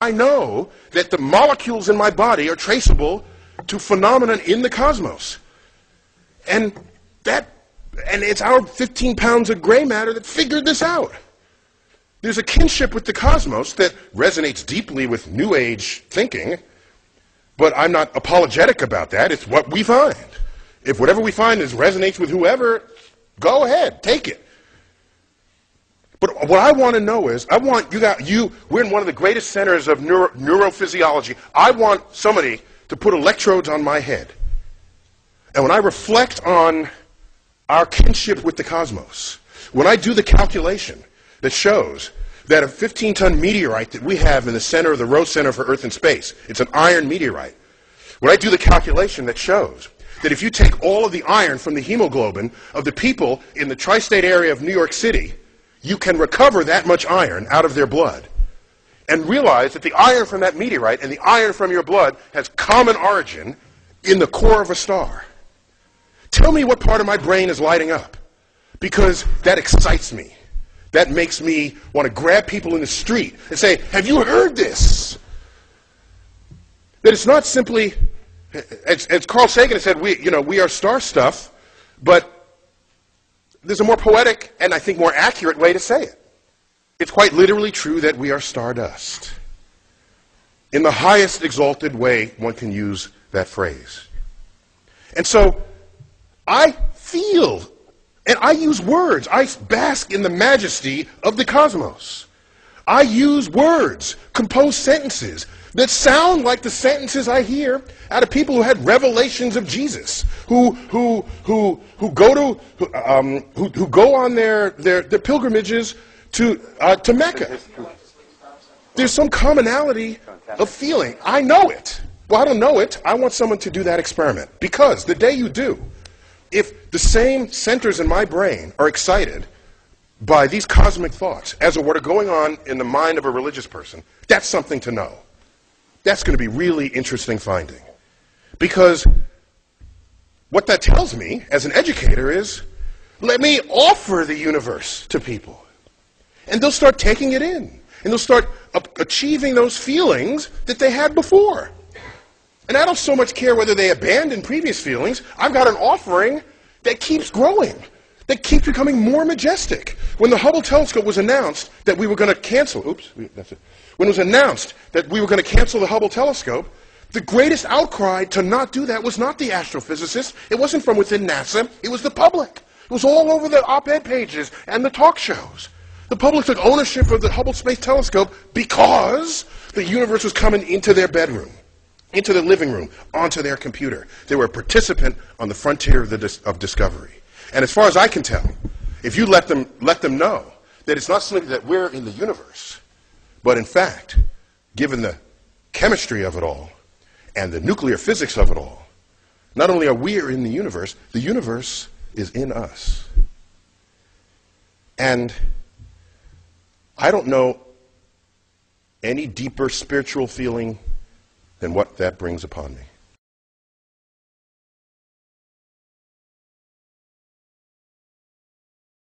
I know that the molecules in my body are traceable to phenomena in the cosmos. And it's our 15 pounds of gray matter that figured this out. There's a kinship with the cosmos that resonates deeply with New Age thinking, but I'm not apologetic about that. It's what we find. If whatever we find resonates with whoever, go ahead, take it. But what I want to know is, we're in one of the greatest centers of neurophysiology. I want somebody to put electrodes on my head. And when I reflect on our kinship with the cosmos, when I do the calculation that shows that a 15-ton meteorite that we have in the center of the Rose Center for Earth and Space, it's an iron meteorite. When I do the calculation that shows that if you take all of the iron from the hemoglobin of the people in the tri-state area of New York City, you can recover that much iron out of their blood and realize that the iron from that meteorite and the iron from your blood has common origin in the core of a star. Tell me what part of my brain is lighting up, because that excites me. That makes me want to grab people in the street and say, have you heard this? That it's not simply, as Carl Sagan said, we are star stuff, but there's a more poetic and I think more accurate way to say it. It's quite literally true that we are stardust. In the highest exalted way one can use that phrase. And so I feel, and I use words. I bask in the majesty of the cosmos. I use words, compose sentences that sound like the sentences I hear out of people who had revelations of Jesus, who go on their pilgrimages to Mecca. There's some commonality of feeling. I know it. Well, I don't know it. I want someone to do that experiment, because the day you do, if the same centers in my brain are excited by these cosmic thoughts as to what are going on in the mind of a religious person, that's something to know. That's going to be really interesting finding. Because what that tells me as an educator is, let me offer the universe to people. And they'll start taking it in. And they'll start achieving those feelings that they had before. And I don't so much care whether they abandon previous feelings. I've got an offering that keeps growing, that keeps becoming more majestic. When the Hubble telescope was announced that we were going to cancel, when it was announced that we were going to cancel the Hubble telescope, the greatest outcry to not do that was not the astrophysicists. It wasn't from within NASA. It was the public. It was all over the op-ed pages and the talk shows. The public took ownership of the Hubble Space Telescope because the universe was coming into their bedroom, into their living room, onto their computer. They were a participant on the frontier of discovery. And as far as I can tell, if you let them know that it's not simply that we're in the universe, but in fact, given the chemistry of it all and the nuclear physics of it all, not only are we in the universe is in us. And I don't know any deeper spiritual feeling than what that brings upon me.